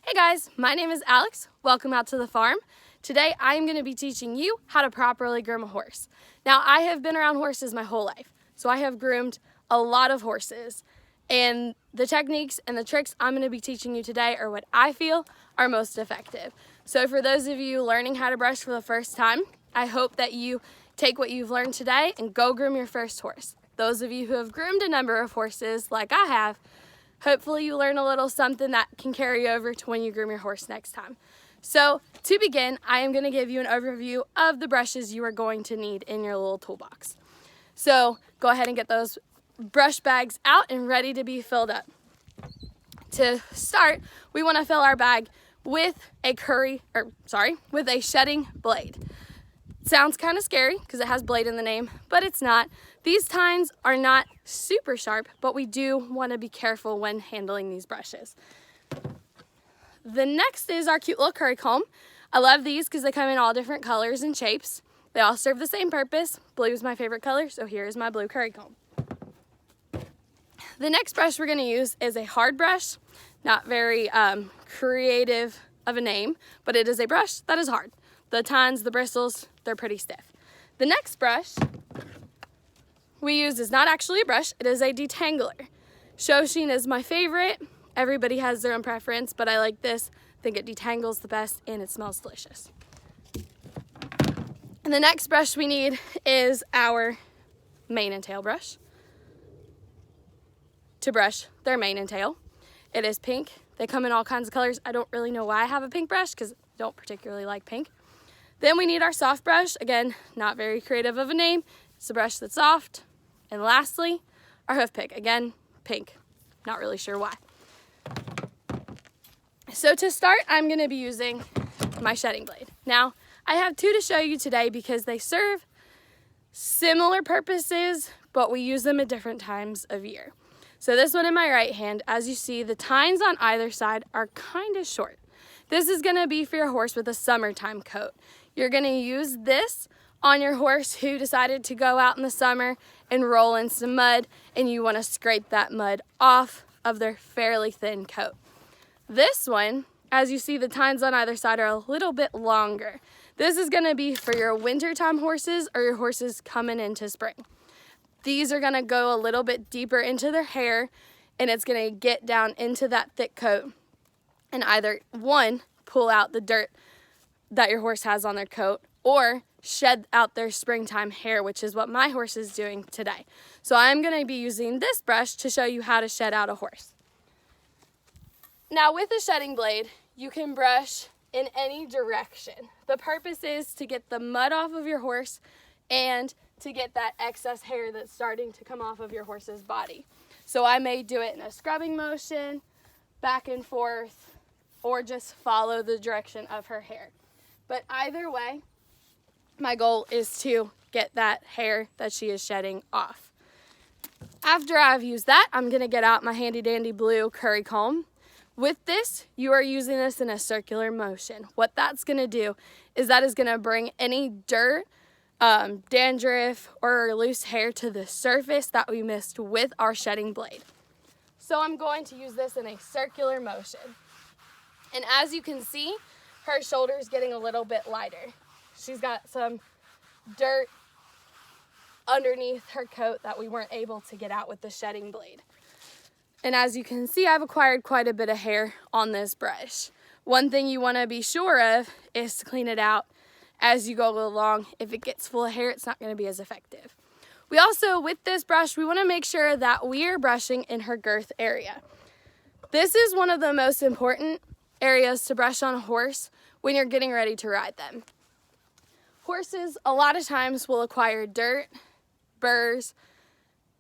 Hey guys, my name is Alex. Welcome out to the farm. Today I am going to be teaching you how to properly groom a horse. Now I have been around horses my whole life, so I have groomed a lot of horses. And the techniques and the tricks I'm going to be teaching you today are what I feel are most effective. So for those of you learning how to brush for the first time, I hope that you take what you've learned today and go groom your first horse. Those of you who have groomed a number of horses like I have, hopefully you learn a little something that can carry over to when you groom your horse next time. So to begin, I am going to give you an overview of the brushes you are going to need in your little toolbox. So go ahead and get those brush bags out and ready to be filled up. To start, we want to fill our bag with a shedding blade. Sounds kind of scary because it has blade in the name, but it's not. These tines are not super sharp, but we do want to be careful when handling these brushes. The next is our cute little curry comb. I love these because they come in all different colors and shapes. They all serve the same purpose. Blue is my favorite color, so here's my blue curry comb. The next brush we're going to use is a hard brush. Not very creative of a name, but it is a brush that is hard. The tines, the bristles, they're pretty stiff. The next brush we use is not actually a brush, it is a detangler. Shoshin is my favorite. Everybody has their own preference, but I like this. I think it detangles the best and it smells delicious. And the next brush we need is our mane and tail brush to brush their mane and tail. It is pink. They come in all kinds of colors. I don't really know why I have a pink brush because I don't particularly like pink. Then we need our soft brush. Again, not very creative of a name. It's a brush that's soft. And lastly, our hoof pick. Again, pink. Not really sure why. So to start, I'm going to be using my shedding blade. Now, I have two to show you today because they serve similar purposes, but we use them at different times of year. So this one in my right hand, as you see, the tines on either side are kind of short. This is going to be for your horse with a summertime coat. You're going to use this on your horse who decided to go out in the summer and roll in some mud, and you want to scrape that mud off of their fairly thin coat. This one, as you see, the tines on either side are a little bit longer. This is going to be for your wintertime horses or your horses coming into spring. These are going to go a little bit deeper into their hair, and it's going to get down into that thick coat and either, one, pull out the dirt that your horse has on their coat, or shed out their springtime hair, which is what my horse is doing today. So I'm going to be using this brush to show you how to shed out a horse. Now with a shedding blade, you can brush in any direction. The purpose is to get the mud off of your horse and to get that excess hair that's starting to come off of your horse's body. So I may do it in a scrubbing motion, back and forth, or just follow the direction of her hair. But either way, my goal is to get that hair that she is shedding off. After I've used that, I'm going to get out my handy dandy blue curry comb. With this, you are using this in a circular motion. What that's going to do is that is going to bring any dirt, dandruff, or loose hair to the surface that we missed with our shedding blade. So I'm going to use this in a circular motion. And as you can see, her shoulder's getting a little bit lighter. She's got some dirt underneath her coat that we weren't able to get out with the shedding blade. And as you can see, I've acquired quite a bit of hair on this brush. One thing you want to be sure of is to clean it out as you go along. If it gets full of hair, it's not going to be as effective. We also, with this brush, we want to make sure that we are brushing in her girth area. This is one of the most important areas to brush on a horse when you're getting ready to ride them. Horses, a lot of times, will acquire dirt, burrs,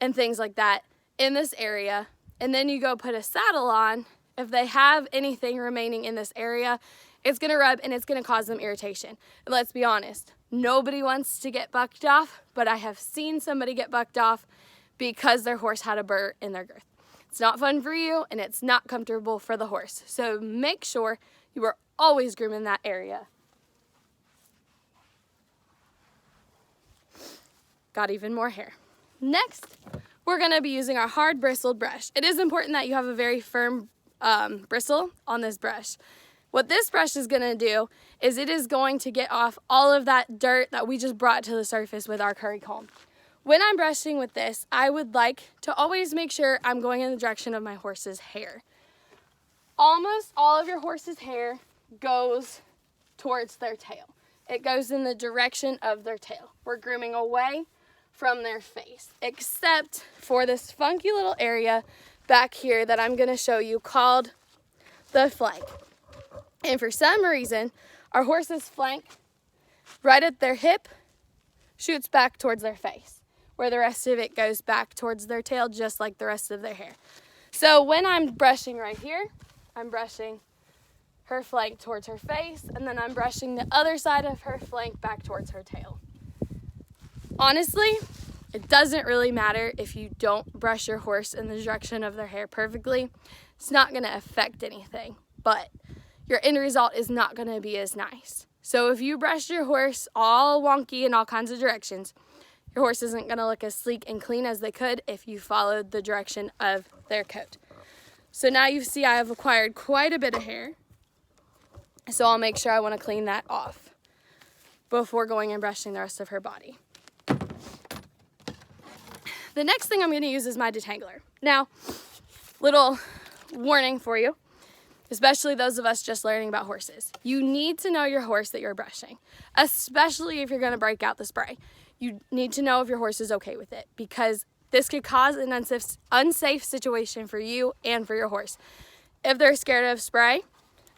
and things like that in this area. And then you go put a saddle on. If they have anything remaining in this area, it's going to rub and it's going to cause them irritation. And let's be honest, nobody wants to get bucked off, but I have seen somebody get bucked off because their horse had a burr in their girth. It's not fun for you and it's not comfortable for the horse. So make sure you are always grooming that area. Got even more hair. Next, we're going to be using our hard bristled brush. It is important that you have a very firm bristle on this brush. What this brush is going to do is it is going to get off all of that dirt that we just brought to the surface with our curry comb. When I'm brushing with this, I would like to always make sure I'm going in the direction of my horse's hair. Almost all of your horse's hair goes towards their tail. It goes in the direction of their tail. We're grooming away from their face, except for this funky little area back here that I'm going to show you called the flank. And for some reason, our horse's flank, right at their hip, shoots back towards their face, where the rest of it goes back towards their tail, just like the rest of their hair. So when I'm brushing right here, I'm brushing her flank towards her face, and then I'm brushing the other side of her flank back towards her tail. Honestly, it doesn't really matter if you don't brush your horse in the direction of their hair perfectly. It's not going to affect anything, but your end result is not going to be as nice. So if you brush your horse all wonky in all kinds of directions, your horse isn't going to look as sleek and clean as they could if you followed the direction of their coat. So now you see I have acquired quite a bit of hair. So I'll make sure I want to clean that off before going and brushing the rest of her body. The next thing I'm going to use is my detangler. Now, little warning for you, especially those of us just learning about horses. You need to know your horse that you're brushing, especially if you're going to break out the spray. You need to know if your horse is okay with it, because this could cause an unsafe situation for you and for your horse. If they're scared of spray,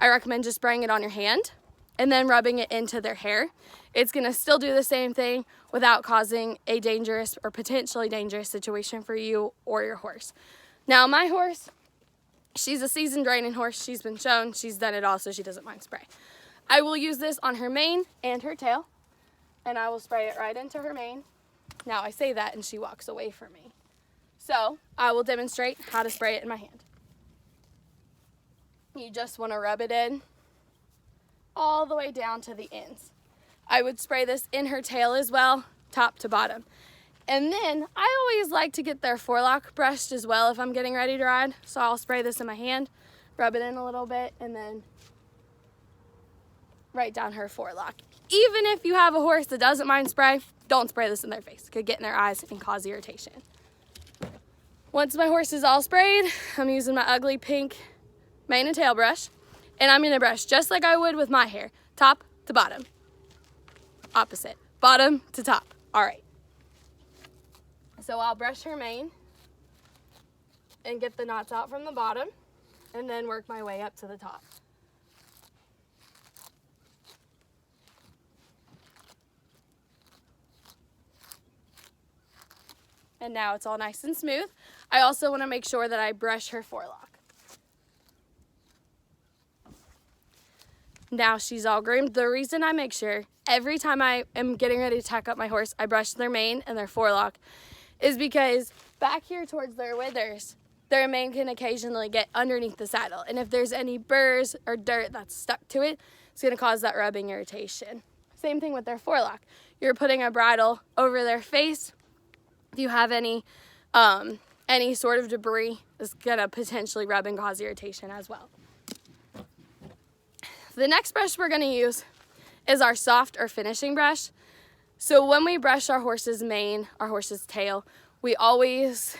I recommend just spraying it on your hand and then rubbing it into their hair. It's going to still do the same thing without causing a dangerous or potentially dangerous situation for you or your horse. Now, my horse, she's a seasoned reining horse. She's been shown. She's done it all, so she doesn't mind spray. I will use this on her mane and her tail, and I will spray it right into her mane. Now, I say that, and she walks away from me. So, I will demonstrate how to spray it in my hand. You just want to rub it in all the way down to the ends. I would spray this in her tail as well, top to bottom. And then I always like to get their forelock brushed as well if I'm getting ready to ride. So I'll spray this in my hand, rub it in a little bit, and then right down her forelock. Even if you have a horse that doesn't mind spray, don't spray this in their face. It could get in their eyes and cause irritation. Once my horse is all sprayed, I'm using my ugly pink mane and tail brush, and I'm going to brush just like I would with my hair, top to bottom. Opposite, bottom to top. All right. So I'll brush her mane and get the knots out from the bottom, and then work my way up to the top. And now it's all nice and smooth. I also want to make sure that I brush her forelock. Now she's all groomed. The reason I make sure every time I am getting ready to tack up my horse, I brush their mane and their forelock, is because back here towards their withers, their mane can occasionally get underneath the saddle. And if there's any burrs or dirt that's stuck to it, it's going to cause that rubbing irritation. Same thing with their forelock. You're putting a bridle over their face. If you have any sort of debris, it's going to potentially rub and cause irritation as well. The next brush we're going to use is our soft or finishing brush. So when we brush our horse's mane, our horse's tail, we always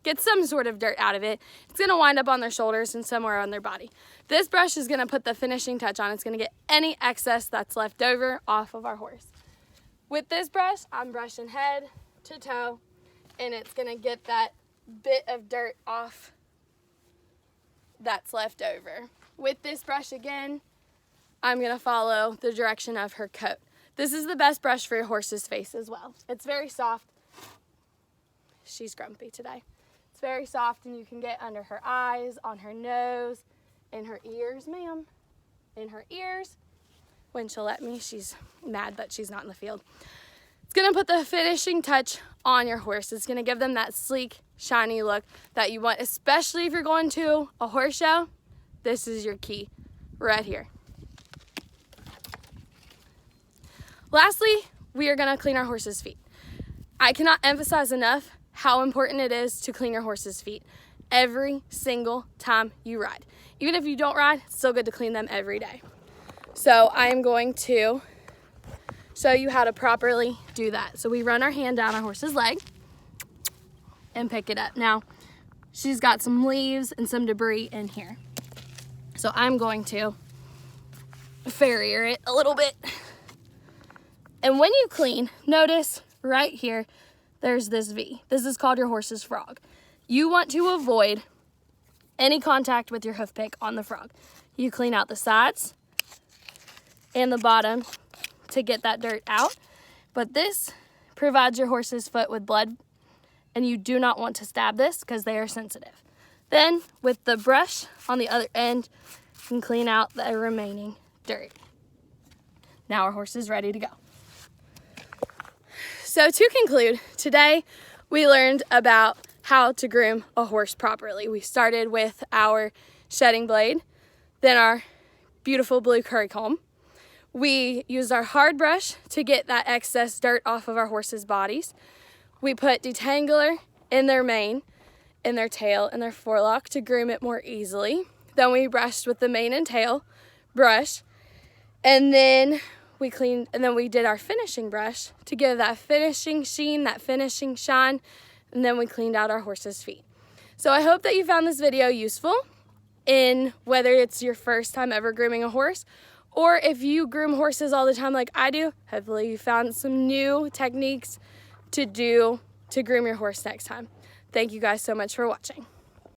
get some sort of dirt out of it. It's going to wind up on their shoulders and somewhere on their body. This brush is going to put the finishing touch on. It's going to get any excess that's left over off of our horse. With this brush, I'm brushing head to toe, and it's going to get that bit of dirt off that's left over. With this brush again, I'm going to follow the direction of her coat. This is the best brush for your horse's face as well. It's very soft. She's grumpy today. It's very soft, and you can get under her eyes, on her nose, in her ears, ma'am. In her ears. When she'll let me, she's mad that she's not in the field. It's going to put the finishing touch on your horse. It's going to give them that sleek, shiny look that you want, especially if you're going to a horse show. This is your key right here. Lastly, we are going to clean our horse's feet. I cannot emphasize enough how important it is to clean your horse's feet. every single time you ride. Even if you don't ride, it's still good to clean them every day. So I am going to show you how to properly do that. So we run our hand down our horse's leg and pick it up. Now, she's got some leaves and some debris in here. So I'm going to farrier it a little bit. And when you clean, notice right here, there's this V. This is called your horse's frog. You want to avoid any contact with your hoof pick on the frog. You clean out the sides and the bottom to get that dirt out. But this provides your horse's foot with blood, and you do not want to stab this because they are sensitive. Then with the brush on the other end, you can clean out the remaining dirt. Now our horse is ready to go. So to conclude, today we learned about how to groom a horse properly. We started with our shedding blade, then our beautiful blue curry comb. We used our hard brush to get that excess dirt off of our horse's bodies. We put detangler in their mane, in their tail, and their forelock to groom it more easily. Then we brushed with the mane and tail brush, and then we did our finishing brush to give that finishing sheen, that finishing shine, and then we cleaned out our horse's feet. So I hope that you found this video useful in whether it's your first time ever grooming a horse, or if you groom horses all the time like I do. Hopefully you found some new techniques to do to groom your horse next time. Thank you guys so much for watching.